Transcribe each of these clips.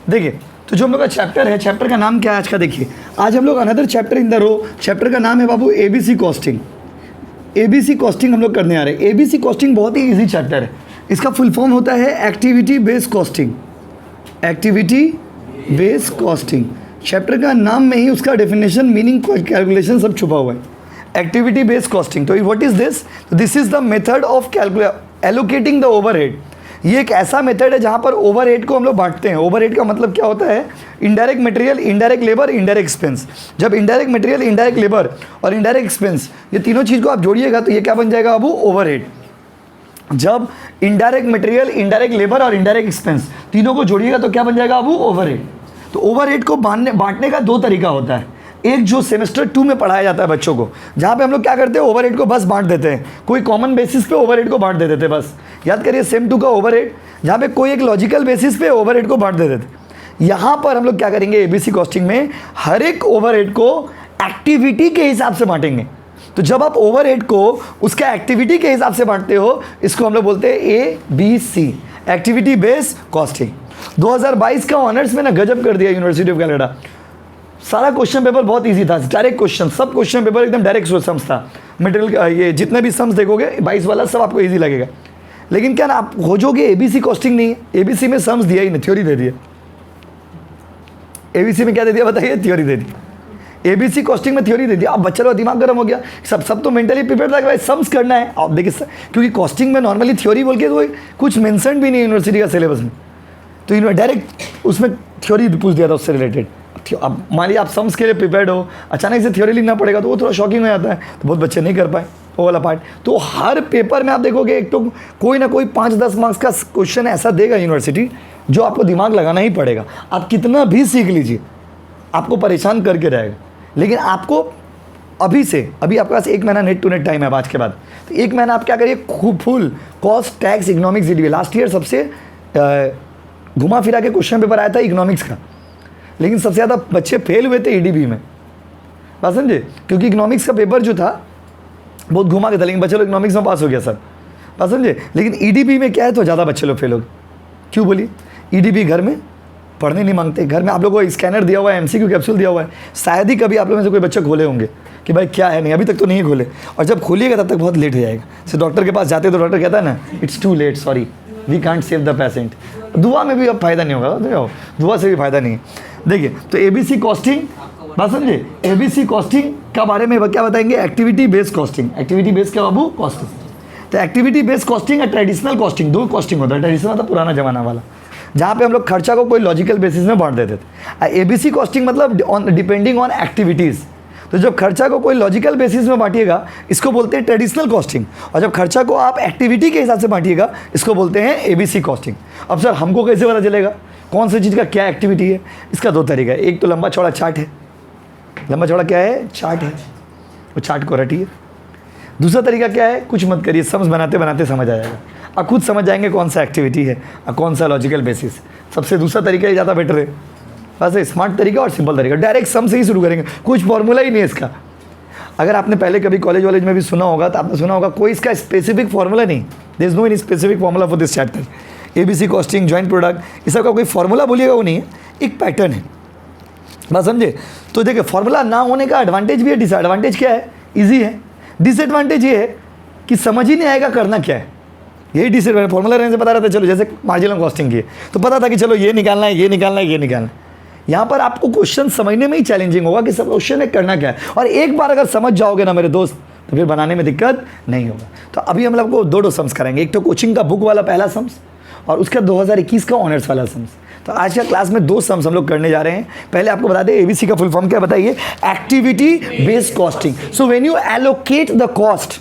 देखिए, तो जो हम लोग का चैप्टर है, चैप्टर का नाम क्या है आज का? देखिए, आज हम लोग another chapter in the row, chapter का नाम है बाबू एबीसी कॉस्टिंग। एबीसी कॉस्टिंग हम लोग करने आ रहे हैं। एबीसी कॉस्टिंग बहुत ही इजी चैप्टर है। इसका फुल फॉर्म होता है activity based costing. Activity based costing, chapter का नाम में ही उसका डेफिनेशन, मीनिंग, कैलकुलेशन सब छुपा हुआ है। एक्टिविटी बेस्ड कॉस्टिंग, तो what is this? This is the method of allocating the overhead. ये एक ऐसा मेथड है जहाँ पर ओवरहेड को हम लोग बांटते हैं। ओवरहेड का मतलब क्या होता है? Indirect material, indirect labour, indirect expense. जब इनडायरेक्ट मटेरियल, इनडायरेक्ट लेबर और इनडायरेक्ट एक्सपेंस, ये तीनों चीज़ को आप जोड़िएगा तो ये क्या बन जाएगा बाबू? ओवरहेड। जब इनडायरेक्ट मटेरियल, इनडायरेक्ट लेबर और इनडायरेक्ट एक्सपेंस तीनों को जोड़िएगा तो क्या बन जाएगा बाबू? ओवरहेड। तो ओवरहेड को बांटने का दो तरीका होता है। एक जो सेमेस्टर 2 में पढ़ाया जाता है बच्चों को, जहाँ पे हम लोग क्या करते हैं? ओवरहेड को बस बांट देते हैं, कोई कॉमन बेसिस पे ओवरहेड को बांट देते थे बस। याद करिए सेम 2 का ओवरहेड, जहाँ पे कोई एक लॉजिकल बेसिस पे ओवरहेड को बांट देते थे। यहाँ पर हम लोग क्या करेंगे? एबीसी कॉस्टिंग में हर एक ओवरहेड को एक्टिविटी के हिसाब से बांटेंगे। तो जब आप ओवरहेड को उसका एक्टिविटी के हिसाब से बांटते हो, इसको हम लोग बोलते हैं ABC, एक्टिविटी बेस्ड कॉस्टिंग। 2022 का ऑनर्स में ना गजब कर दिया यूनिवर्सिटी ऑफ कनाडा। सारा क्वेश्चन पेपर बहुत इजी था, डायरेक्ट क्वेश्चन, सब क्वेश्चन पेपर एकदम डायरेक्ट सम्स था। मटेरियल ये जितने भी सम्स देखोगे 22 वाला सब आपको इजी लगेगा। लेकिन क्या ना आप खोजोगे एबीसी कॉस्टिंग नहीं है। एबीसी में सम्स दिया ही नहीं, थ्योरी दे दिया। एबीसी में क्या दे दिया बताइए? थ्योरी दे दी। एबीसी कॉस्टिंग में थ्योरी दे दिया। अब बच्चा का दिमाग गर्म हो गया, सब तो मेंटली प्रिपेयर था कि भाई सम्स करना है। आप देखिए, क्योंकि कॉस्टिंग में नॉर्मली थ्योरी बोल के तो कुछ मेंशन भी नहीं यूनिवर्सिटी का सिलेबस में, तो इन्होंने डायरेक्ट उसमें थ्योरी पूछ दिया था उससे रिलेटेड। अब मान लीजिए आप सम्स के लिए प्रिपेयर्ड हो, अचानक से थ्योरी लिखना पड़ेगा तो वो थोड़ा शॉकिंग हो जाता है, तो बहुत बच्चे नहीं कर पाए वो वाला पार्ट। तो हर पेपर में आप देखोगे एक तो कोई ना कोई 5-10 मार्क्स का क्वेश्चन ऐसा देगा यूनिवर्सिटी जो आपको दिमाग लगाना ही पड़ेगा। आप कितना भी सीख लीजिए, आपको परेशान करके रहेगा। लेकिन आपको अभी आपके पास 1 महीना नेट टू नेट टाइम है आज के बाद, तो 1 महीना आप क्या करिए? खूब full cost, tax, economics, GDP. Last year सबसे घुमा फिरा के क्वेश्चन पेपर आया था इकोनॉमिक्स का, लेकिन सबसे ज़्यादा बच्चे फेल हुए थे ईडीबी में, बात समझे? क्योंकि इकोनॉमिक्स का पेपर जो था बहुत घुमा के था, लेकिन बच्चे लोग इकोनॉमिक्स में पास हो गया सर, बात समझे? लेकिन ईडीबी में क्या है तो ज़्यादा बच्चे लोग फेल हो गए। क्यों बोलिए? ईडीबी घर में पढ़ने नहीं मांगते। घर में आप लोगों को स्कैनर दिया हुआ है, एमसीक्यू कैप्सूल दिया हुआ है, शायद ही कभी आप लोगों में से कोई बच्चे खोले होंगे कि भाई क्या है। नहीं, अभी तक तो नहीं खोले, और जब खोलिएगा तब तक बहुत लेट हो जाएगा। तो डॉक्टर के पास जाते तो डॉक्टर कहता है ना, it's too late, sorry we can't save the patient. दुआ में भी अब फायदा नहीं होगा, दुआ से भी फायदा नहीं है। देखिए, तो एबीसी कॉस्टिंग, बात समझे? एबीसी कॉस्टिंग का बारे में क्या बताएंगे? Activity based costing. Activity based क्या बाबू? कॉस्टिंग। तो एक्टिविटी बेस्ड कॉस्टिंग और ट्रेडिशनल कॉस्टिंग, दो कॉस्टिंग होता है। ट्रेडिशनल था पुराना जमाना वाला, जहाँ पे हम लोग खर्चा को कोई लॉजिकल बेसिस में बांट देते थे। एबीसी कॉस्टिंग मतलब डिपेंडिंग ऑन एक्टिविटीज़। तो जब खर्चा को कोई लॉजिकल बेसिस में बांटिएगा इसको बोलते हैं ट्रेडिशनल कॉस्टिंग, और जब खर्चा को आप एक्टिविटी के हिसाब से बांटिएगा इसको बोलते हैं एबीसी कॉस्टिंग। अब सर हमको कैसे पता चलेगा कौन सी चीज़ का क्या एक्टिविटी है? इसका दो तरीका है। एक तो लंबा चौड़ा चार्ट है, लंबा चौड़ा क्या है? चार्ट है, वो चार्ट को रटिए। दूसरा तरीका क्या है? कुछ मत करिए, समझ बनाते बनाते समझ आ जाएगा। आप खुद समझ जाएंगे कौन सा एक्टिविटी है और कौन सा लॉजिकल बेसिस। सबसे दूसरा तरीका ही ज़्यादा बेटर है, बस स्मार्ट तरीका और सिंपल तरीका। डायरेक्ट सम से ही शुरू करेंगे, कुछ फॉर्मूला ही नहीं है इसका। अगर आपने पहले कभी कॉलेज वॉलेज में भी सुना होगा तो आपने सुना होगा कोई इसका स्पेसिफिक फॉर्मूला नहीं, there is no any specific formula for this chapter. ABC costing, joint product, इस सब का कोई फॉर्मूला बोलिएगा वो नहीं है, एक पैटर्न है, बस समझे? तो देखिए, फॉर्मूला ना होने का एडवांटेज भी है, डिसएडवांटेज क्या है? ईजी है। डिसएडवांटेज ये है कि समझ ही नहीं आएगा करना क्या है। यही डिसएडवांटेज। फॉर्मूला रहने से पता रहता है, चलो जैसे मार्जिनल कॉस्टिंग की है तो पता था कि चलो ये निकालना है, ये निकालना है, ये निकालना है। यहाँ पर आपको क्वेश्चन समझने में ही चैलेंजिंग होगा कि सब क्वेश्चन में करना क्या है, और एक बार अगर समझ जाओगे ना मेरे दोस्त तो फिर बनाने में दिक्कत नहीं होगा। तो अभी हम लोग को दो सम्स करेंगे, एक तो कोचिंग का बुक वाला पहला सम्स और उसका 2021 का ऑनर्स वाला सम्स। तो आज का क्लास में 2 सम्स हम लोग करने जा रहे हैं। पहले आपको बता दें एबीसी का फुल फॉर्म क्या बताइए? Activity based costing. So when U allocate the cost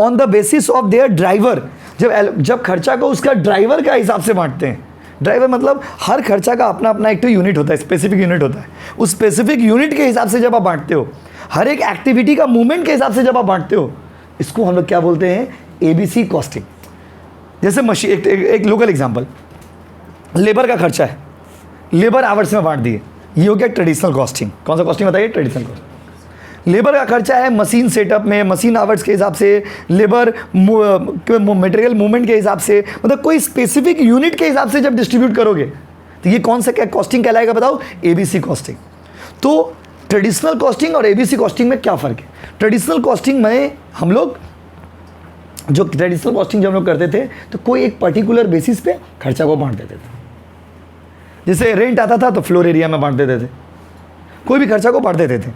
on the basis of their driver, जब खर्चा को उसका ड्राइवर का हिसाब से बांटते हैं। ड्राइवर मतलब हर खर्चा का अपना अपना एक तो यूनिट होता है, स्पेसिफिक यूनिट होता है। उस स्पेसिफिक यूनिट के हिसाब से जब आप बांटते हो, हर एक एक्टिविटी का मूवमेंट के हिसाब से जब आप बांटते हो, इसको हम लोग क्या बोलते हैं? ABC costing. जैसे मशीन, एक लोकल एग्जांपल, लेबर का खर्चा है, लेबर आवर्स में बांट दिए, ये हो गया ट्रेडिशनल कॉस्टिंग। कौन सा कॉस्टिंग बताइए? Traditional costing. लेबर का खर्चा है मशीन सेटअप में, मशीन आवर्स के हिसाब से, लेबर मटेरियल मूवमेंट के हिसाब से, मतलब कोई स्पेसिफिक यूनिट के हिसाब से जब डिस्ट्रीब्यूट करोगे तो ये कौन सा क्या कॉस्टिंग कहलाएगा बताओ? ABC costing. तो ट्रेडिशनल कॉस्टिंग और ABC कॉस्टिंग में क्या फ़र्क है? ट्रेडिशनल कॉस्टिंग में हम लोग जो हम लोग करते थे तो कोई एक पर्टिकुलर बेसिस पे खर्चा को बांट देते थे। जैसे रेंट आता था तो फ्लोर एरिया में बांट देते थे, कोई भी खर्चा को बांट देते थे।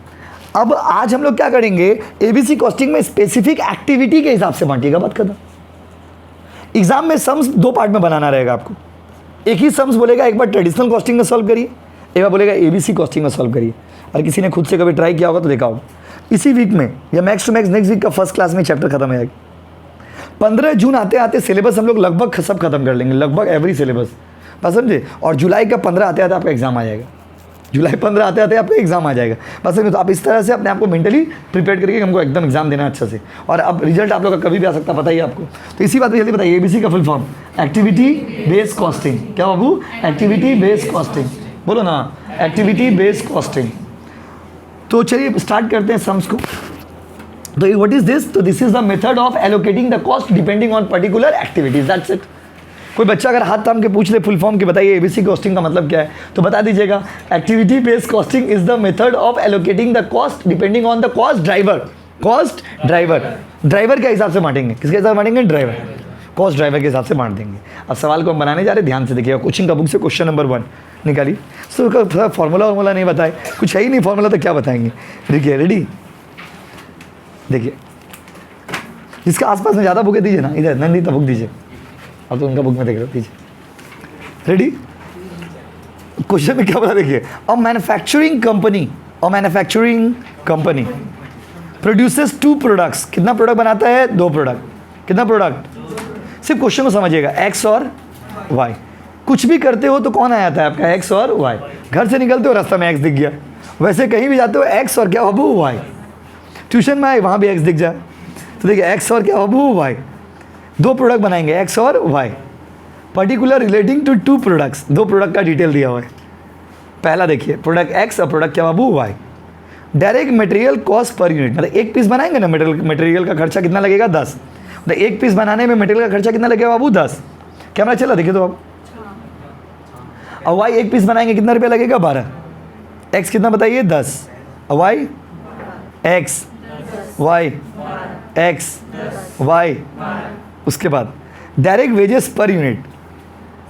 अब आज हम लोग क्या करेंगे? ABC कॉस्टिंग में स्पेसिफिक एक्टिविटी के हिसाब से बांटिएगा, बात खत्म। एग्जाम में सम्स 2 पार्ट में बनाना रहेगा आपको। एक ही सम्स बोलेगा एक बार ट्रेडिशनल कॉस्टिंग में सॉल्व करिए, एक बार बोलेगा ABC कॉस्टिंग में सॉल्व करिए। और किसी ने खुद से कभी ट्राई किया होगा तो देखा होगा, इसी वीक में या max to max next week का फर्स्ट क्लास में चैप्टर खत्म हो जाएगा। 15 जून आते आते सिलेबस हम लोग लगभग सब खत्म कर लेंगे, लगभग एवरी सिलेबस, बस समझे। और जुलाई का 15 आते आते आपका एग्जाम आ जाएगा, जुलाई 15 आते आते आपका एग्जाम आ जाएगा, बस समझे। तो आप इस तरह से अपने आप को मेंटली प्रिपेयर करके हमको एकदम एग्जाम देना अच्छा से। और अब रिजल्ट आप लोग का कभी भी आ सकता है, पता ही आपको। तो इसी बात पर जल्दी बताइए, ABC का full form activity based costing. क्या बाबू? एक्टिविटी बेस्ड कॉस्टिंग, बोलो ना, एक्टिविटी बेस्ड कॉस्टिंग। तो चलिए स्टार्ट करते हैं सम्स को। तो व्हाट इज दिस? तो this is the method of allocating the cost depending on particular activities, that's it. कोई बच्चा अगर हाथ थाम के पूछ ले फुल फॉर्म की बताइए ABC कॉस्टिंग का मतलब क्या है, तो बता दीजिएगा activity based costing is the method of allocating the cost depending on the cost driver. Cost driver, driver के हिसाब से बांटेंगे, किसके हिसाब से बांटेंगे? ड्राइवर, कॉस्ट ड्राइवर के हिसाब से बांट देंगे। अब सवाल को हम बनाने जा रहे हैं, ध्यान से देखिएगा। कोचिंग का बुक से क्वेश्चन नंबर 1 निकालिए। सो थोड़ा फॉर्मूला नहीं बताए, कुछ है ही नहीं फॉर्मूला तो क्या बताएंगे। देखिए, रेडी? देखिए, इसका आसपास में ज़्यादा बुकें दीजिए ना, इधर नंदी तो बुक दीजिए, अब तो उनका बुक में देख रहे हो, दीजिए। रेडी? क्वेश्चन में क्या बोला देखिए, a manufacturing company produces 2 products. कितना प्रोडक्ट बनाता है? 2 प्रोडक्ट। कितना प्रोडक्ट? सिर्फ क्वेश्चन को समझिएगा, X और Y। कुछ भी करते हो तो कौन आ जाता है आपका? X और Y। घर से निकलते हो रास्ता में X दिख गया, वैसे कहीं भी जाते हो X और क्या बाबू? Y। ट्यूशन में आए वहाँ भी X दिख जाए तो देखिए X और क्या बाबू? Y। 2 प्रोडक्ट बनाएंगे, X और Y, particular relating to 2 products. 2 product का डिटेल दिया हुआ है। पहला देखिए, प्रोडक्ट X और प्रोडक्ट क्या बाबू? Y। Direct material cost per unit, मतलब एक पीस बनाएंगे ना, मटेरियल का खर्चा कितना लगेगा? 10। मतलब एक पीस बनाने में मटेरियल का खर्चा कितना लगेगा बाबू? 10। कैमरा चला देखिए तो आप। और Y एक पीस बनाएंगे कितना रुपया लगेगा? 12। X कितना बताइए? 10। और Y X Y X Y। उसके बाद direct wages per unit,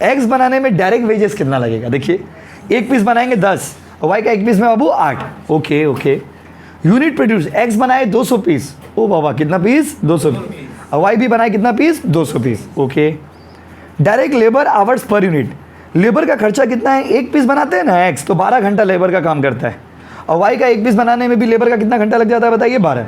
X बनाने में डायरेक्ट वेजेस कितना लगेगा? देखिए, एक पीस बनाएंगे 10 और Y का एक पीस में बाबू 8। Okay okay. Unit produce, X बनाए 200 पीस, ओ बाबा कितना पीस? 200 पीस। और Y भी बनाए कितना piece? 200 piece. Okay. Direct labour hours per unit, labour का खर्चा कितना है? एक पीस बनाते हैं ना X तो 12 घंटा लेबर का काम करता है, और Y का एक पीस बनाने में भी लेबर का कितना घंटा लग जाता है बताइए? 12।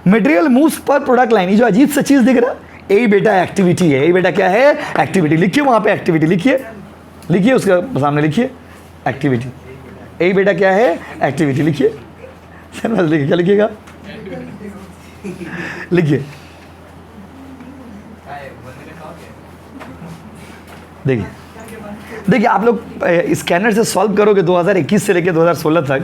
मटेरियल मूव्स पर प्रोडक्ट लाइन, ये जो अजीब सा चीज़ दिख रहा है यही बेटा एक्टिविटी है। यही बेटा क्या है? एक्टिविटी। लिखिए वहाँ पे एक्टिविटी, लिखिए उसके सामने लिखिए एक्टिविटी। यही बेटा क्या है? एक्टिविटी। लिखिए, लिखिए, क्या लिखिएगा? लिखिए, देखिए आप लोग स्कैनर से सॉल्व करोगे 2021 से लेकर 2016 तक,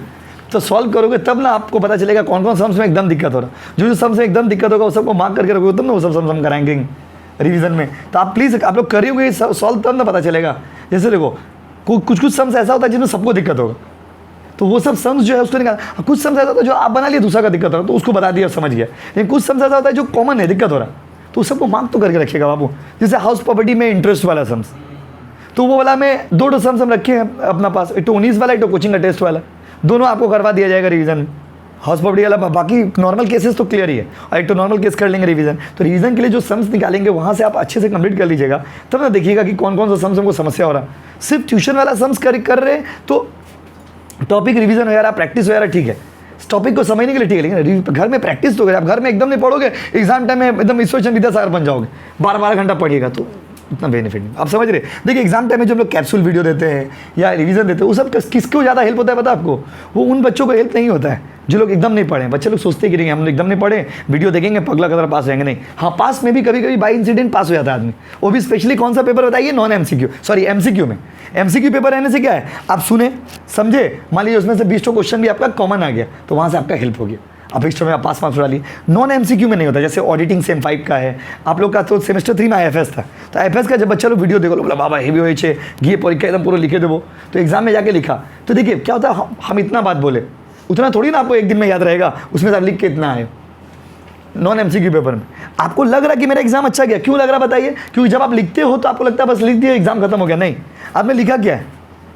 तो सॉल्व करोगे तब ना आपको पता चलेगा कौन कौन सम्स में एकदम दिक्कत हो रहा है। जो सम्स में एकदम दिक्कत होगा वो सबको मार्क करके रखोगे तब ना वो सब सम्स हम कराएंगे रिवीजन में। तो आप प्लीज़ आप लोग करिए सॉल्व तब ना पता चलेगा। जैसे देखो कुछ सम्स ऐसा होता है जिसमें सबको दिक्कत होगा, तो वो सब सम्स जो है उसको निकाल। कुछ सम्स ऐसा होता है जो आप बना लिए दूसरा का दिक्कत हो रहा है तो उसको बता दिया समझ गया। लेकिन कुछ सम्स ऐसा होता है जो कॉमन है, दिक्कत हो रहा है, तो सबको मार्क तो करके रखिएगा बाबू। जैसे हाउस प्रॉपर्टी में इंटरेस्ट वाला सम्स, तो वो वाला में 2 सम्स हम रखे हैं अपना पास, एक तो 19 वाला, एक तो कोचिंग का टेस्ट वाला, दोनों आपको करवा दिया जाएगा रिवीजन। हाउस प्रॉपर्टी वाला, बाकी नॉर्मल केसेस तो क्लियर ही है, और एक तो नॉर्मल केस कर लेंगे रिवीजन। तो रिवीजन के लिए जो सम्स निकालेंगे वहाँ से आप अच्छे से कंप्लीट कर लीजिएगा, तब ना देखिएगा कि कौन कौन सा सम्स हमको समस्या हो रहा है। सिर्फ ट्यूशन वाला सम्स कर रहे तो टॉपिक रिवीजन वगैरह प्रैक्टिस वगैरह ठीक है, टॉपिक को समझने के लिए ठीक है, लेकिन घर में प्रैक्टिस तो करें। आप घर में एकदम नहीं पढ़ोगे, एग्जाम टाइम में एकदम ईश्वर विद्यासागर बन जाओगे, 12-12 घंटा पढ़िएगा तो उतना बेनिफिट नहीं। आप समझ रहे? देखिए एग्जाम टाइम में जो हम लोग कैप्सूल वीडियो देते हैं या रिवीजन देते हैं, वो सब किसको ज़्यादा हेल्प होता है पता है आपको? वो उन बच्चों को हेल्प नहीं होता है जो लोग एकदम नहीं पढ़े। बच्चे लोग सोचते कि नहीं हम लोग एकदम नहीं पढ़े, वीडियो देखेंगे पगला कदर पास होंगे। नहीं, हाँ पास में भी कभी कभी बाई इंसिडेंट पास हो जाता है आदमी, वो भी स्पेशली कौन सा पेपर बताइए? नॉन MCQ, सॉरी MCQ में। MCQ पेपर रहने से क्या है, आप सुने समझे, मान लीजिए उसमें से 20 क्वेश्चन भी आपका कॉमन आ गया तो वहाँ से आपका हेल्प हो गया। अब फिक्स्ड में आप पास मार्क्स उड़ा लिए। नॉन एमसीक्यू में नहीं होता, जैसे ऑडिटिंग सेम 5 का है, आप लोग का तो सेमेस्टर 3 में IFS था, तो IFS का जब बच्चा लोग वीडियो देखो बोला बाबा हेवी हो छे ये परीक्षा एकदम पूरा लिखे देवो, तो एग्जाम में जाके लिखा तो देखिए क्या होता है, हम इतना बात बोले उतना थोड़ी ना आपको एक दिन में याद रहेगा, उसमें से आप लिख के इतना आए। नॉन एमसीक्यू पेपर में आपको लग रहा है कि मेरा एग्जाम अच्छा गया, क्यों लग रहा बताइए? क्योंकि जब आप लिखते हो तो आपको लगता है बस लिख दिया एग्जाम खत्म हो गया, नहीं, आपने लिखा क्या है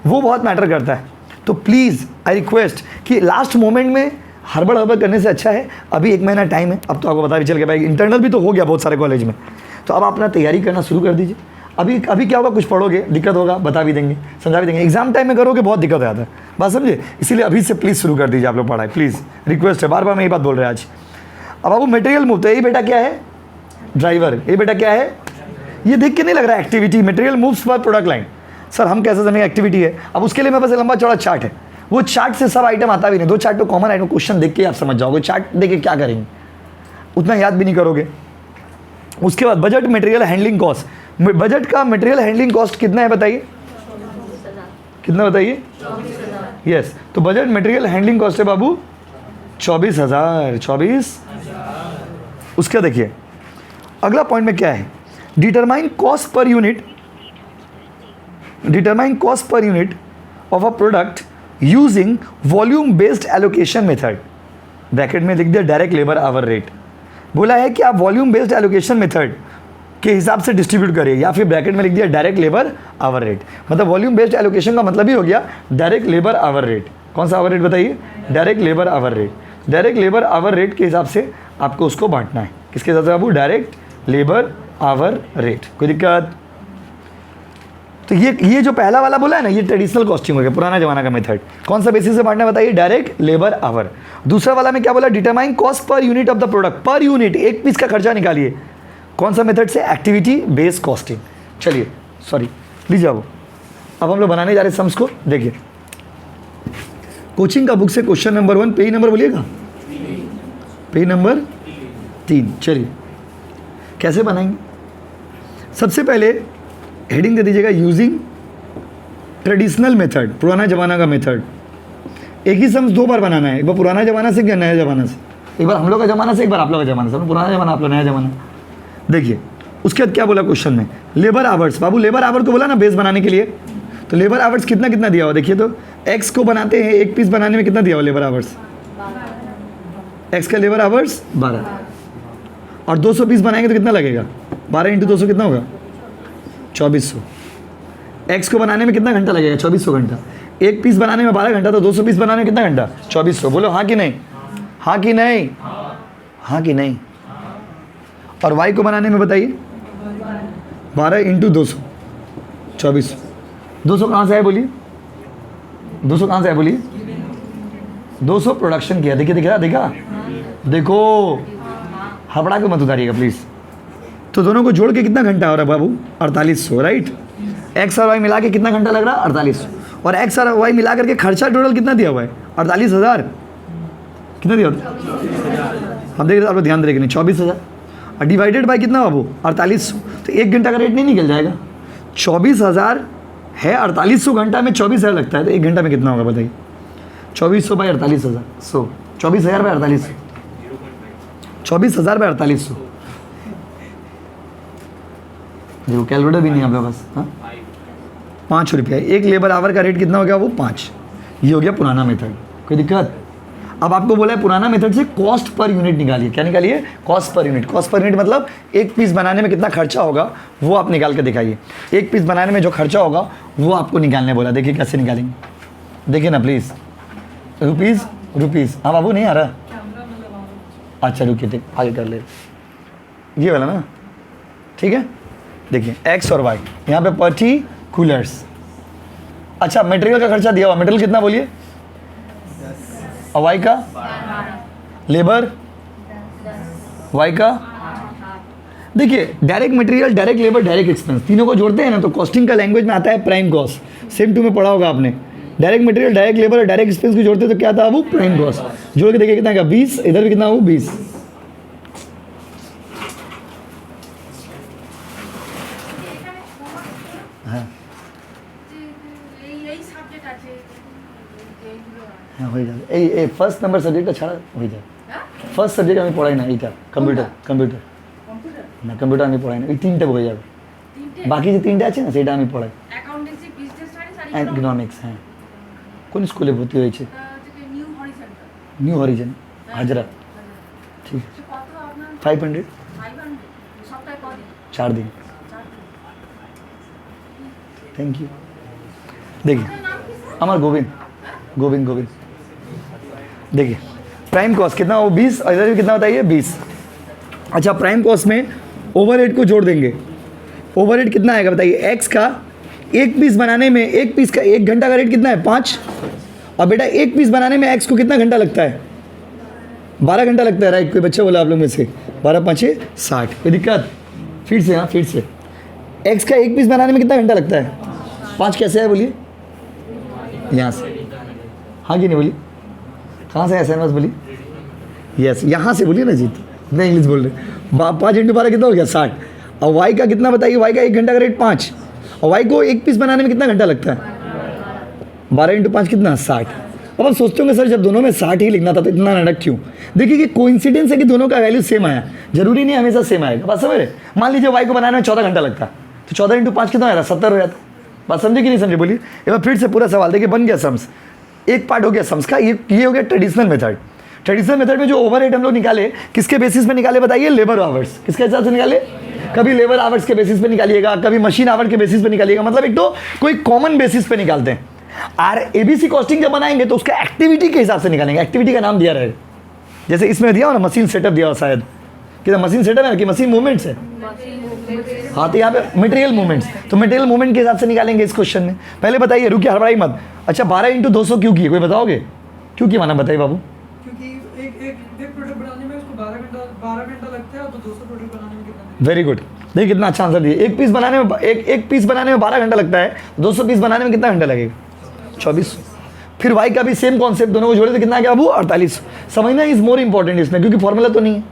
वो बहुत मैटर करता है। तो प्लीज़ आई रिक्वेस्ट कि लास्ट मोमेंट में हड़बड़ करने से अच्छा है अभी 1 महीना टाइम है, अब तो आपको पता भी चल गया भाई इंटरनल भी तो हो गया बहुत सारे कॉलेज में, तो अब अपना तैयारी करना शुरू कर दीजिए। अभी क्या होगा, कुछ पढ़ोगे दिक्कत होगा, बता भी देंगे, समझा भी देंगे, एग्जाम टाइम में करोगे बहुत दिक्कत हो जाता है, बात समझे? इसीलिए अभी से प्लीज़ शुरू कर दीजिए आप लोग पढ़ाई, प्लीज़ रिक्वेस्ट है, बार बार मैं ये बात बोल रहा आज। अब आपको मटेरियल मूव, तो ये बेटा क्या है, ड्राइवर, ये बेटा क्या है, ये देख के नहीं लग रहा है एक्टिविटी, मटेरियल मूव्स पर प्रोडक्ट लाइन। सर हम कैसे समझेंगे एक्टिविटी है? अब उसके लिए मेरे पास लंबा चौड़ा चार्ट है, वो चार्ट से सब आइटम आता भी नहीं, 2 चार्ट तो कॉमन आइटम, क्वेश्चन देख के आप समझ जाओगे, चार्ट देख के क्या करेंगे, उतना याद भी नहीं करोगे। उसके बाद budget material handling cost, budget का मटेरियल हैंडलिंग कॉस्ट कितना है बताइए, कितना बताइए? यस, तो बजट मटेरियल हैंडलिंग कॉस्ट है बाबू 24,000, 24। उसका देखिए अगला पॉइंट में क्या है, determine cost per unit, determine cost per unit of a product using volume based allocation method, bracket में लिख दिया डायरेक्ट लेबर आवर रेट। बोला है कि आप वॉल्यूम बेस्ड एलोकेशन मेथड के हिसाब से डिस्ट्रीब्यूट करिए, या फिर ब्रैकेट में लिख दिया डायरेक्ट लेबर आवर रेट। मतलब वॉल्यूम बेस्ड एलोकेशन का मतलब ही हो गया डायरेक्ट लेबर आवर रेट। कौन सा आवर रेट बताइए? Direct labour hour rate. Direct labour hour rate के हिसाब से आपको उसको बांटना है, किसके हिसाब से बाबू? Direct labour hour rate. कोई दिक्कत? तो ये जो पहला वाला बोला है ना, ये ट्रेडिशनल कॉस्टिंग हो गया, पुराना जमाना का मेथड। कौन सा बेसिस से बांटना बताइए? Direct labour our. दूसरा वाला में क्या बोला? Determine cost per unit of the product, per unit एक पीस का खर्चा निकालिए। कौन सा मेथड से? Activity based costing. चलिए सॉरी लीजिए अब हम लोग बनाने जा रहे हैं सम्स को। देखिए कोचिंग का बुक से क्वेश्चन नंबर 1, पेज नंबर बोलिएगा, पेज नंबर 3। चलिए कैसे बनाएंगे? सबसे पहले हेडिंग दे दीजिएगा यूजिंग ट्रेडिशनल मेथड, पुराना ज़माना का मेथड। एक ही सम्स 2 बार बनाना है, एक बार पुराना ज़माना से या नया ज़माना से, एक बार हम लोग का ज़माना से, एक बार आप लोग का ज़माना से। पुराना ज़माना, आप लोग नया ज़माना। देखिए उसके बाद क्या बोला क्वेश्चन में? Labour hours. बाबू लेबर आवर तो बोला ना बेस बनाने के लिए, तो लेबर आवर्स कितना कितना दिया हुआ देखिए। तो एक्स को बनाते हैं, एक पीस बनाने में कितना दिया हुआ लेबर आवर्स? एक्स का लेबर आवर्स 12, और 200 पीस बनाएंगे तो कितना लगेगा? 12 इंटू 200 कितना होगा? 2400। एक्स को बनाने में कितना घंटा लगेगा? 2400 घंटा। एक पीस बनाने में 12 घंटा, तो 200 पीस बनाने में कितना घंटा? 2400। बोलो हाँ कि नहीं? हाँ कि नहीं? हाँ कि नहीं? और वाई को बनाने में बताइए 12 इंटू 200, 2400। 200 कहाँ से आए बोलिए? 200 कहाँ से आए बोलिए? 200 प्रोडक्शन किया। देखिए देखा देखो, हबड़ा के मत उतारिएगा प्लीज़। तो दोनों को जोड़ के कितना घंटा हो रहा है बाबू? 4800, राइट। एक्स और वाई मिला के कितना घंटा लग रहा है? 4800। और एक्स और वाई मिला करके खर्चा टोटल कितना दिया हुआ है? 48,000। कितना दिया होता? हम देख रहे आप लोग ध्यान देंगे नहीं, 24,000 और डिवाइडेड बाई कितना बाबू? 4800। तो 1 घंटा का रेट नहीं निकल जाएगा? 24,000 है, 4800 घंटा में 24,000 लगता है, तो 1 घंटा में कितना होगा बताइए? 2400 बाई 48,000, 24,000 बाई 4800, 24,000 बाई 4800। देखो कैलकुलेटर भी नहीं आप लोगों के पास। हाँ, 5 रुपया। एक लेबर आवर का रेट कितना हो गया? वो 5। ये हो गया पुराना मेथड। कोई दिक्कत? अब आपको बोला है पुराना मेथड से कॉस्ट पर यूनिट निकालिए। क्या निकालिए? Cost per unit. Cost per unit मतलब एक पीस बनाने में कितना खर्चा होगा वो आप निकाल के दिखाइए। एक पीस बनाने में जो खर्चा होगा वो आपको निकालने बोला। देखिए कैसे निकालेंगे, देखिए ना प्लीज़। रुपीज़। हाँ बाबू नहीं आ रहा? अच्छा रुकिए, ठीक आगे कर ले, ये वाला ना, ठीक है। देखिए एक्स और वाई यहाँ पे पर्टिकुलर्स। अच्छा मटेरियल का खर्चा दिया हुआ, मटेरियल कितना बोलिए? और वाई का? लेबर वाई का? देखिए direct material, direct labour, direct expense, तीनों को जोड़ते हैं ना तो कॉस्टिंग का लैंग्वेज में आता है प्राइम कॉस्ट। सेम 2 में पढ़ा होगा आपने। डायरेक्ट मटेरियल, डायरेक्ट लेबर और डायरेक्ट एक्सपेंस को जोड़ते हैं तो क्या था वो? Prime cost. जोड़ के देखिए कितना का? 20। इधर भी कितना हो? 20। हाँ हो जाए। फर्स्ट नंबर सब्जेक्ट अच्छा हो जाए। ফার্স্ট সাবজেক্ট আমি পড়াই না এইটা, কম্পিউটার কম্পিউটার না, কম্পিউটার আমি পড়াই না, এই তিনটে হয়ে যাবে, বাকি যে তিনটে আছে না সেটা আমি পড়াই। অ্যাকাউন্টেন্সি, বিজনেস স্টাডিজ আর ইকোনমিক্স। হ্যাঁ, কোন স্কুলে ভর্তি হয়েছে? নিউ হরিজন। নিউ হরিজন, হাজরা। ঠিক আছে, কত আপনার? 500। 500 সপ্তাহে কদিন? 4 दिन। 4 দিন। Thank you. देखिए हमारा गोविंद गोविंद गोविंद देखिए प्राइम कॉस्ट कितना, वो 20, और इधर भी कितना बताइए 20। अच्छा, प्राइम कॉस्ट में ओवरहेड को जोड़ देंगे, ओवरहेड कितना आएगा बताइए? एक्स का एक पीस बनाने में, एक पीस का 1 घंटा का रेट कितना है? 5। और बेटा एक पीस बनाने में एक्स को कितना घंटा लगता है? 12 घंटा लगता है, राइट? कोई बच्चा बोला आप लोग में से? 12 5 60। कोई दिक्कत? फिर से, हाँ फिर से, एक्स का एक पीस बनाने में कितना घंटा लगता है? 5 कैसे है बोलिए? यहाँ से, हाँ कि नहीं बोलिए? कहाँ से ऐसा है? बस बोलिए यस, यहाँ से बोलिए ना जीत, मैं इंग्लिश बोल रहे। 5 × 12 कितना हो गया? 60। और वाई का कितना बताइए? वाई का 1 घंटा का रेट 5, और वाई को एक पीस बनाने में कितना घंटा लगता है? 12 × 5 कितना? 60। अब आप सोचते होंगे सर जब दोनों में 60 ही लिखना था तो इतना नाटक क्यों? देखिए कि कोइंसिडेंस है कि दोनों का वैल्यू सेम आया, जरूरी नहीं हमेशा सेम आएगा। बात समझ रहे? मान लीजिए वाई को बनाने में 14 घंटा लगता, तो 14 × 5 कितना हो जाता? 70 हो जाता। बात समझे कि नहीं समझे? बोलिए एक बार फिर से पूरा सवाल। देखिए बन गया सम्स, एक पार्ट हो गया सम्स का, ये हो गया ट्रेडिशनल मेथड। ट्रेडिशनल मेथड में जो ओवरहेड हम लोग निकाले, किसके बेसिस पे निकाले बताइए? Labour hours. किसके हिसाब से निकाले? कभी लेबर आवर्स के बेसिस पे निकालिएगा, कभी मशीन आवर के बेसिस पे निकालिएगा, मतलब एक तो कोई कॉमन बेसिस पे निकालते हैं। और एबीसी कॉस्टिंग जब बनाएंगे तो उसका एक्टिविटी के हिसाब से निकालेंगे, एक्टिविटी का नाम दिया रहेगा। जैसे इसमें दिया हो ना मशीन सेटअप दिया हो शायद, कि मशीन सेटअप है कि मशीन मूवमेंट्स है? हाँ, तो यहाँ पे मटेरियल मूवमेंट्स, तो मटेरियल मूवमेंट के हिसाब से निकालेंगे इस क्वेश्चन में। पहले बताइए, रुकिए हड़बड़ाई मत। अच्छा 12 × 200 क्यों किए? कोई बताओगे क्यों किया? माना बताइए बाबू। क्योंकि एक प्रोडक्ट बनाने में उसको 12 घंटा लगता है, तो 200 प्रोडक्ट बनाने में कितना? वेरी गुड, देखिए कितना अच्छा आंसर दिए। एक पीस बनाने में एक पीस बनाने में 12 घंटा लगता है, 200 पीस बनाने में कितना घंटा लगेगा? 24। फिर वाई का भी सेम कॉन्सेप्ट, दोनों को जोड़े तो कितना गया बाबू? 48। समझना इज मोर इंपॉर्टेंट इसमें, क्योंकि फॉर्मूला तो नहीं है।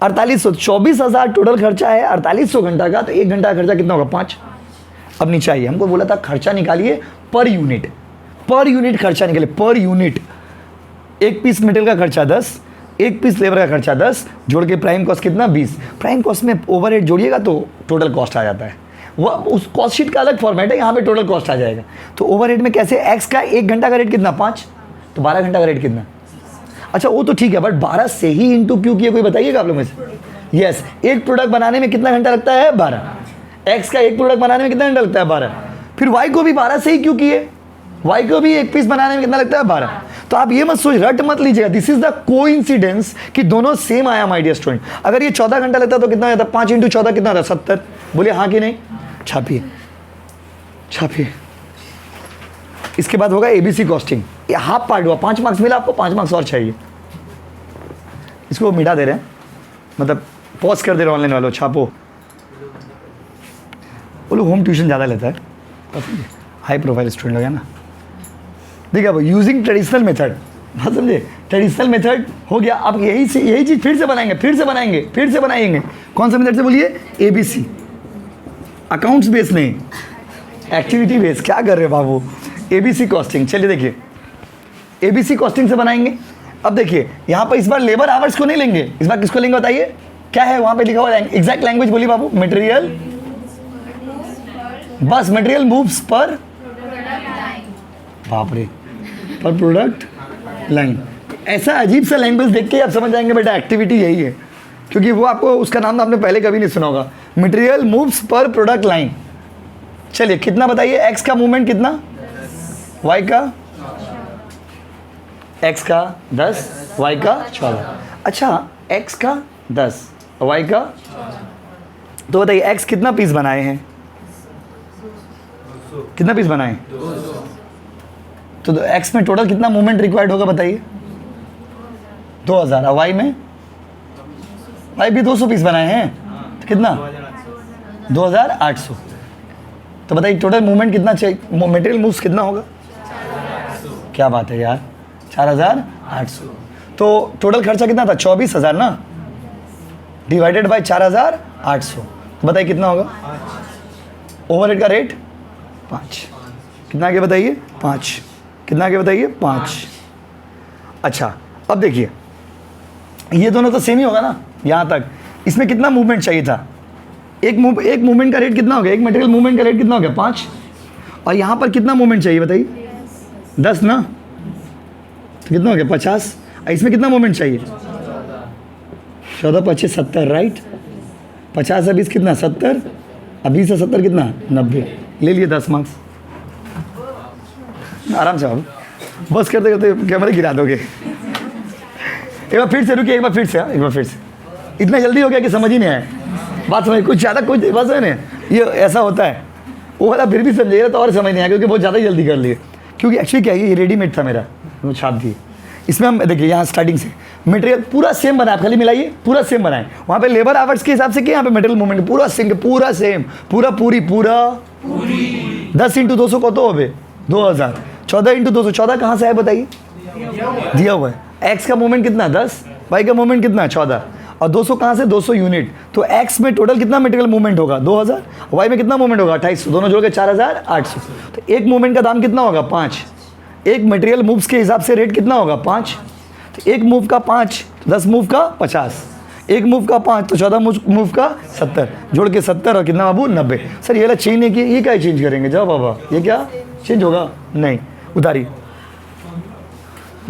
4800, 24,000 टोटल खर्चा है 4800 घंटा का, तो 1 घंटा का खर्चा कितना होगा? 5। अब नीचे आइए, हमको बोला था खर्चा निकालिए पर यूनिट, पर यूनिट खर्चा निकालिए, पर यूनिट। एक पीस मटेरियल का खर्चा 10, एक पीस लेबर का खर्चा 10, जोड़ के प्राइम कॉस्ट कितना? 20। प्राइम कॉस्ट में ओवरहेड जोड़िएगा तो टोटल कॉस्ट आ जाता है, वह उस कॉस्ट शीट का अलग फॉर्मेट है, यहाँ पे टोटल कॉस्ट आ जाएगा। तो ओवरहेड में कैसे? एक्स का 1 घंटा का रेट कितना? 5, तो 12 घंटा का रेट कितना? अच्छा वो तो ठीक है, बट 12 से ही इंटू क्यों किए? कोई बताइएगा आप लोग में से? यस, एक प्रोडक्ट बनाने में कितना घंटा लगता है? 12। एक्स का एक प्रोडक्ट बनाने में कितना घंटा लगता है? 12। फिर वाई को भी 12 से ही क्यों किए? वाई को भी एक पीस बनाने में कितना लगता है? 12। तो आप ये मत सोच, रट मत लीजिएगा, दिस इज द कोइंसिडेंस कि दोनों सेम आया माय डियर स्टूडेंट। अगर ये 14 घंटा लगता तो कितना होता? 5 × 14 कितना होता? 70। बोलिए हाँ कि नहीं? छापिए छापिए। इसके बाद होगा एबीसी कॉस्टिंग, ये हाफ पार्ट हुआ, 5 मार्क्स मिला आपको, 5 मार्क्स और चाहिए। इसको मिटा दे रहे हैं, मतलब पॉज कर दे रहे ऑनलाइन वालों, छापो। वो लोग होम ट्यूशन ज़्यादा लेता है, हाई प्रोफाइल स्टूडेंट लोग है ना। देखिए अब यूजिंग ट्रेडिशनल मेथड, बात समझे? ट्रेडिशनल मेथड हो गया। अब यही चीज़ फिर से बनाएंगे, फिर से बनाएंगे। कौन सा मेथड से बोलिए? एबीसी, अकाउंट्स बेस नहीं, एक्टिविटी बेस। क्या कर रहे हो बाबू? ABC costing. चलिए देखिए, एबीसी कॉस्टिंग से बनाएंगे। अब देखिए यहाँ पर इस बार लेबर आवर्स को नहीं लेंगे, इस बार किसको लेंगे बताइए? क्या है वहाँ पे लिखा हुआ? एग्जैक्ट लैंग्वेज बोलिए बाबू। मटेरियल, बस मटेरियल मूव्स पर, बाप रे, पर प्रोडक्ट लाइन। ऐसा अजीब सा लैंग्वेज देख के आप समझ जाएंगे बेटा एक्टिविटी यही है, क्योंकि वो आपको उसका नाम आपने पहले कभी नहीं सुना होगा, मटेरियल मूव्स पर प्रोडक्ट लाइन। चलिए कितना बताइए? एक्स का मूवमेंट कितना? वाई का? एक्स का 10, वाई का 14। अच्छा एक्स का 10, वाई का, तो बताइए एक्स कितना पीस बनाए हैं? कितना पीस बनाए? तो एक्स में टोटल कितना मूवमेंट रिक्वायर्ड होगा बताइए? 2000। और वाई में? वाई भी 200 पीस बनाए हैं, तो कितना? 2800। तो बताइए टोटल मूवमेंट कितना चाहिए? मटेरियल मूव्स कितना होगा? क्या बात है यार, 4800। तो टोटल खर्चा कितना था? 24,000 ना, डिवाइडेड बाय 4800, तो बताइए कितना होगा? ओवरहेड का रेट 5। कितना आगे बताइए? 5। कितना आगे बताइए? 5। अच्छा अब देखिए ये दोनों तो सेम ही होगा ना यहाँ तक। इसमें कितना मूवमेंट चाहिए था? एक मूवमेंट का रेट कितना हो गया? एक मटेरियल मूवमेंट का रेट कितना हो गया? 5। और यहाँ पर कितना मूवमेंट चाहिए बताइए? 10 ना, तो कितना हो गया? 50। इसमें कितना मूवमेंट चाहिए? 14 25 70, राइट। 50 से 20 कितना? 70। अब 20 से 70 कितना? 90। ले लिए 10 मार्क्स। आराम से बाबू, बस करते करते कैमरे गिरा दोगे। एक बार फिर से रुकिए, एक बार फिर से, हाँ, एक बार फिर से। इतना जल्दी हो गया कि समझ ही नहीं आया बात। समझ कुछ ज़्यादा कुछ बस है ना, ये ऐसा होता है। वो वाला फिर भी समझिएगा तो और समझ नहीं आया, क्योंकि बहुत ज़्यादा जल्दी कर लिए। क्योंकि एक्चुअली क्या है, ये रेडीमेड था मेरा, वो छाप दी। इसमें हम देखिए यहाँ स्टार्टिंग से मटेरियल पूरा सेम बनाए, खाली मिलाइए, पूरा सेम बनाए। वहाँ पे लेबर आवर्स के हिसाब से क्या, यहाँ पे मटेरियल मूवमेंट पूरा सेम, पूरा 10 × 200 कत হবে? 2000। 14 × 200, 14 कहाँ से है बताइए? दिया हुआ है। एक्स का मूवमेंट कितना? 10। वाई का मूवमेंट कितना? 14। और 200 कहाँ से? 200 यूनिट। तो एक्स में टोटल कितना मटेरियल मूवमेंट होगा? 2000। वाई में कितना मूवमेंट होगा? 2800। दोनों जोड़ के 4800। तो एक मूवमेंट का दाम कितना होगा? 5। एक मटेरियल मूव्स के हिसाब से रेट कितना होगा? 5। तो एक मूव का 5, तो 10 मूव का 50। एक मूव का 5, तो 14 मूव का 70। जोड़ के 70 और कितना बाबू? 90। सर ये वाला चेंज नहीं किया, ये क्या चेंज करेंगे? जाओ बाबा, ये क्या चेंज होगा? नहीं, उतारिए।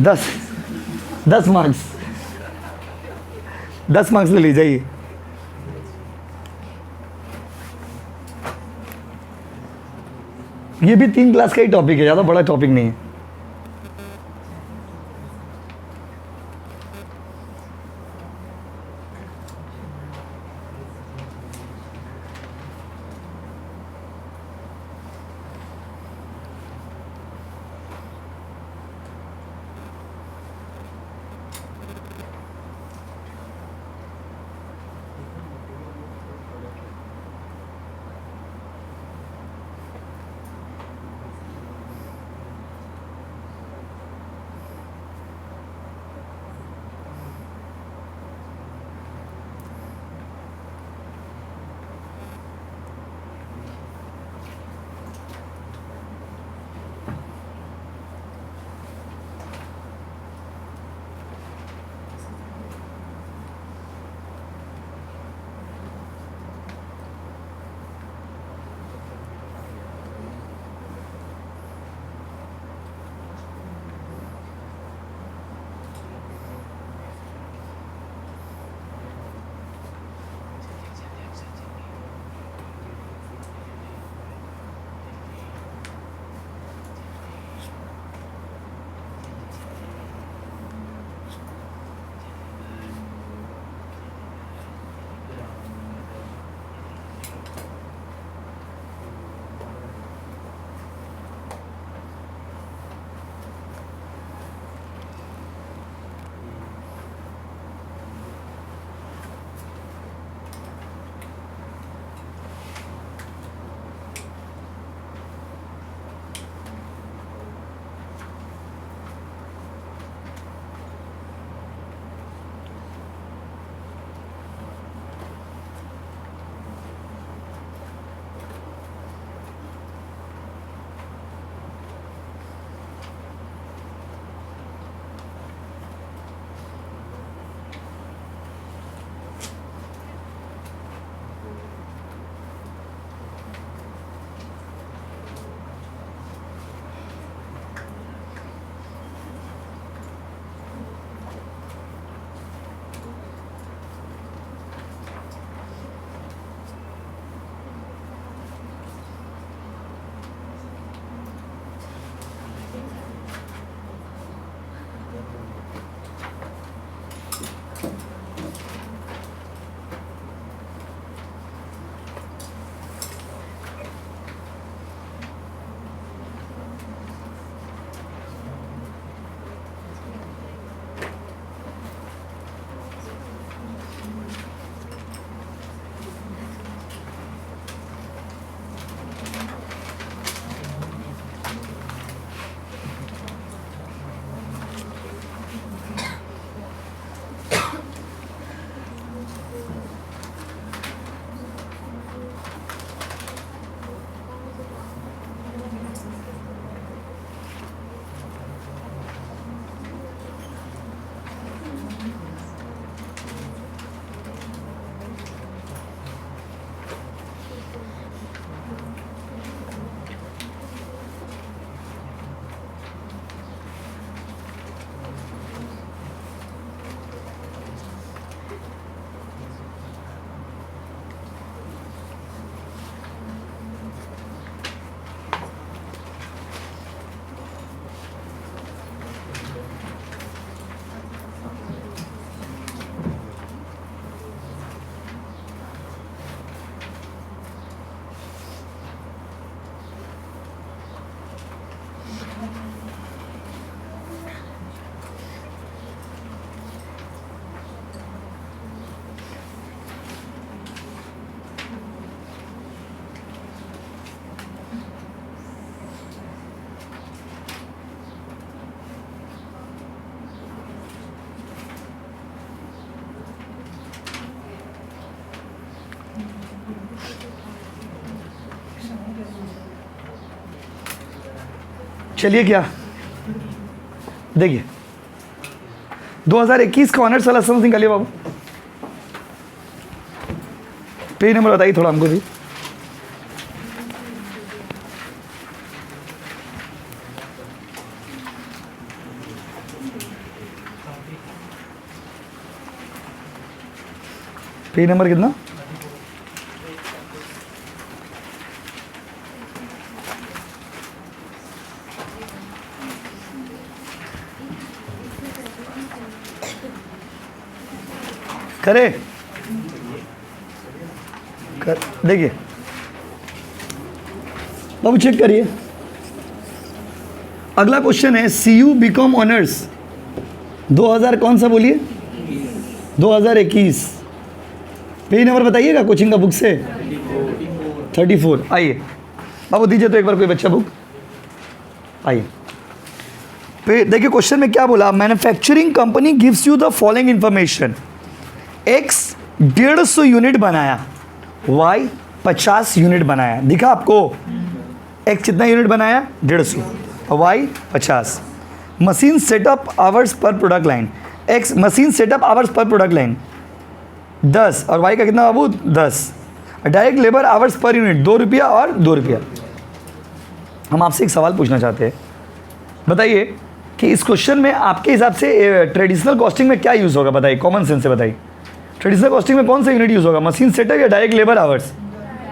10 मार्क्स, 10 मार्क्स ले जाइए। ये भी 3 क्लास का ही टॉपिक है, ज़्यादा बड़ा टॉपिक नहीं है। चलिए क्या देखिए 2021 का ऑनर्स वाला सम निकालिए बाबू। पेज नंबर बताइए थोड़ा हमको भी। पेज नंबर कितना? करे कर देखिए बाबू चेक करिए। अगला क्वेश्चन है सी यू बीकॉम ऑनर्स 2000 कौन सा बोलिए 2021 पेज नंबर बताइएगा कोचिंग का बुक से 34। आइए बाबू दीजिए तो एक बार कोई बच्चा बुक। आइए देखिए क्वेश्चन में क्या बोला, manufacturing company gives you the following information. X 150 unit बनाया, वाई 50 यूनिट बनाया। दिखा आपको एक्स कितना यूनिट बनाया 150 और Y 50। Machine setup hours per product line, X machine setup hours per product line 10 और वाई का कितना बाबू 10। Direct labour hours per unit 2 रुपया और 2 रुपया। हम आपसे एक सवाल पूछना चाहते हैं, बताइए कि इस क्वेश्चन में आपके हिसाब से ट्रेडिशनल कॉस्टिंग में क्या यूज़ होगा, बताइए कॉमन सेंस से बताइए। ट्रेडिशनल कॉस्टिंग में कौन सा यूनिट यूज़ होगा, मशीन सेटअप या direct labour hours?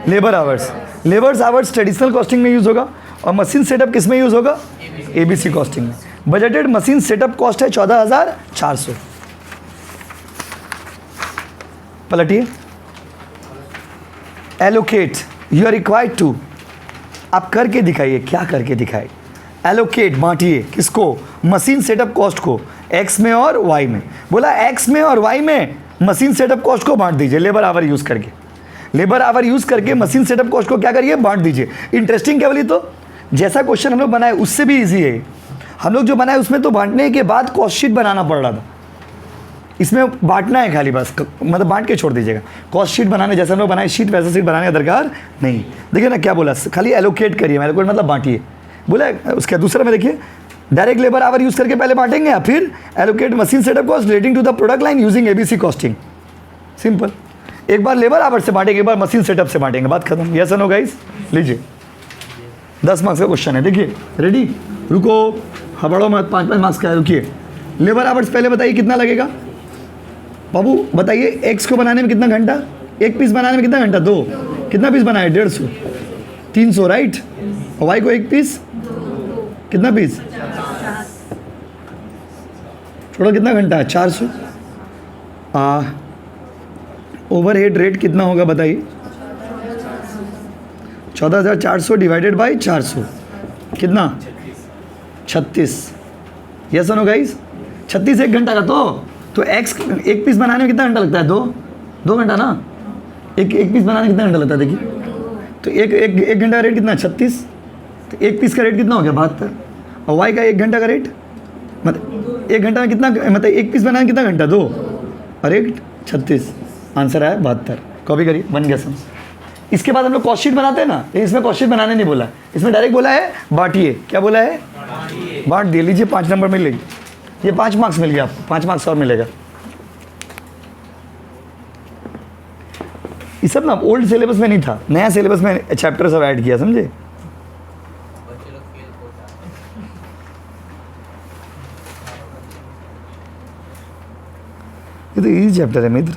Labour hours. Labours hours traditional costing में यूज़ होगा और मशीन सेटअप किस में यूज़ होगा, एबीसी कॉस्टिंग में। बजटेड मशीन सेटअप कॉस्ट है 14,400। पलटिए, allocate you are required to, आप करके दिखाइए, क्या करके दिखाए। एलोकेट बांटिए किसको, मशीन सेटअप कॉस्ट को एक्स में और वाई में। बोला एक्स में और वाई में मशीन सेटअप कॉस्ट को बांट दीजिए लेबर आवर यूज़ करके। लेबर आवर यूज़ करके मशीन सेटअप कॉस्ट को क्या करिए, बांट दीजिए। इंटरेस्टिंग क्या बोली, तो जैसा क्वेश्चन हम लोग बनाए उससे भी ईजी है। हम लोग जो बनाए उसमें तो बांटने के बाद कॉस्ट शीट बनाना पड़ रहा था, इसमें बांटना है खाली बस, मतलब बांट के छोड़ दीजिएगा। कॉस्ट शीट बनाने जैसे हम लोग बनाए शीट वैसा शीट बनाने का दरकार नहीं। देखिए ना क्या बोला, खाली एलोकेट करिए, एलोकेट मतलब बांटिए। बोला उसका दूसरा में देखिए, डायरेक्ट लेबर आवर यूज़ करके पहले बांटेंगे या फिर allocate machine setup cost relating to the product line using ABC costing. Simple, एक बार लेबर आवर से बांटेंगे, एक बार मशीन सेटअप से बांटेंगे, बात खत्म। यस नो गाइस, लीजिए 10 मार्क्स का क्वेश्चन है। देखिए रेडी, रुको हबड़ो मत, 5-5 मार्क्स का है, रुकिए। लेबर आवर्स पहले बताइए कितना लगेगा बाबू, बताइए। एक्स को बनाने में कितना घंटा, एक पीस बनाने में कितना घंटा, 2। कितना पीस बनाए 150, 300 राइट। और वाई को एक पीस, कितना पीस, छोड़ो कितना घंटा है 400। ओवरहेड रेट कितना होगा बताइए, 14,400 डिवाइडेड बाई 400 कितना 36। यस नो गाइस, 36 एक घंटा का। तो एक्स एक पीस बनाने में कितना घंटा लगता है, 2 घंटा ना। एक पीस बनाने में कितना घंटा लगता है देखिए, तो एक घंटा का रेट कितना 36, तो एक पीस का रेट कितना हो गया 72। और वाई का एक घंटा का रेट, मतलब एक घंटा में कितना, मतलब एक पीस बनाने में कितना घंटा 2 और एक 36। आंसर आया 72। कॉपी करिए, बन गया समझ। इसके बाद हम लोग कॉस्ट शीट बनाते हैं ना, लेकिन इसमें कॉस्ट शीट बनाने नहीं बोला, इसमें डायरेक्ट बोला है बांटिए। क्या बोला है, बांट दिए। लीजिए 5 नंबर मिलेगी, ये 5 मार्क्स मिल गया आपको, 5 मार्क्स और मिलेगा। ये सब ना ओल्ड सिलेबस में नहीं था, नया सिलेबस में चैप्टर सब ऐड किया, समझे। ये तो इजी चैप्टर है मित्र।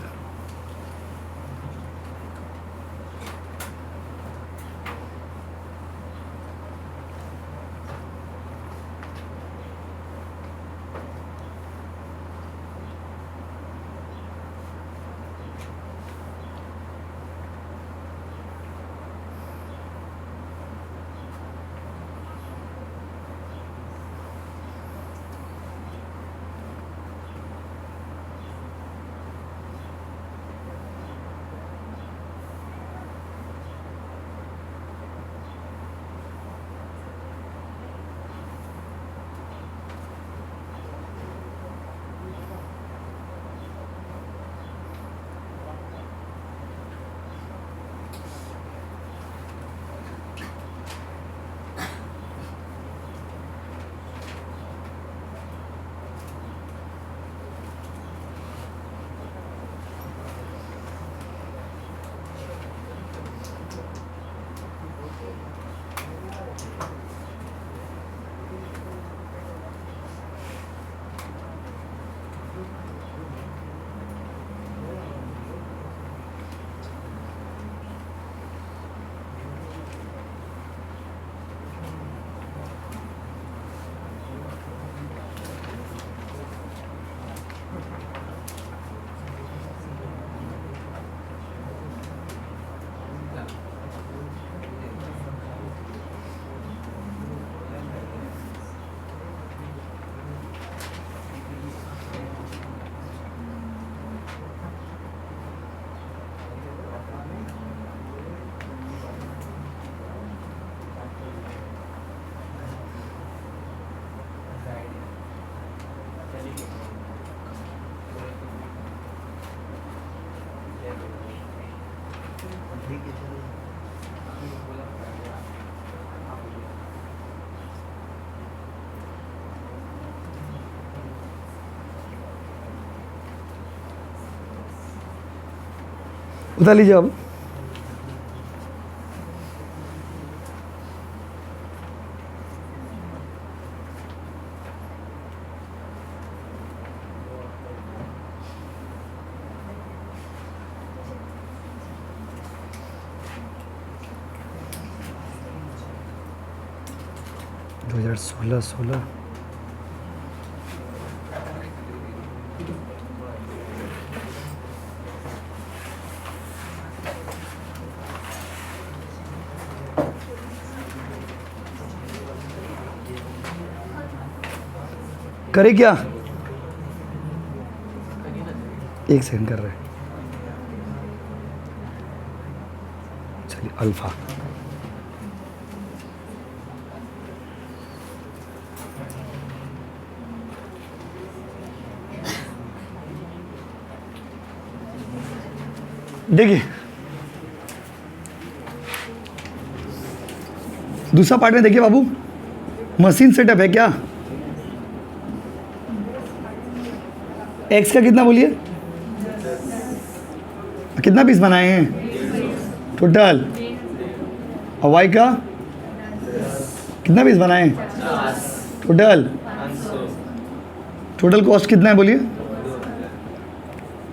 उतार लीजिए अब। दो 2016 करे क्या? एक सेकंड कर रहे हैं। चलिए अल्फा। देखिए दूसरा पार्ट में देखिए बाबू, मशीन सेटअप है क्या? एक्स का कितना बोलिए, कितना पीस बनाए हैं टोटल, और वाई का कितना पीस बनाए हैं टोटल? टोटल कॉस्ट कितना है बोलिए?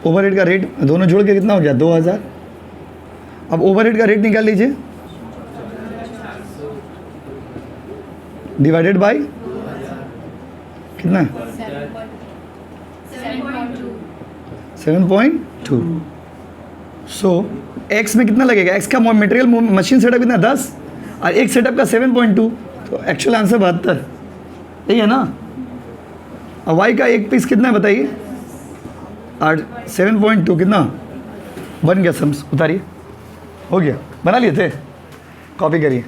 ओवरहेड का रेट दोनों जोड़ के कितना हो गया? 2000। अब ओवरहेड का रेट निकाल लीजिए, डिवाइडेड बाय कितना? 7.2। सो एक्स में कितना लगेगा? एक्स का मटेरियल मशीन सेटअप कितना? 10 और एक सेटअप का 7.2, तो एक्चुअल आंसर 72, यही है ना? और वाई का एक पीस कितना है बताइए? और 7.2 कितना बन गया? सम्स उतारिए, हो गया, बना लिए थे, कॉपी करिए।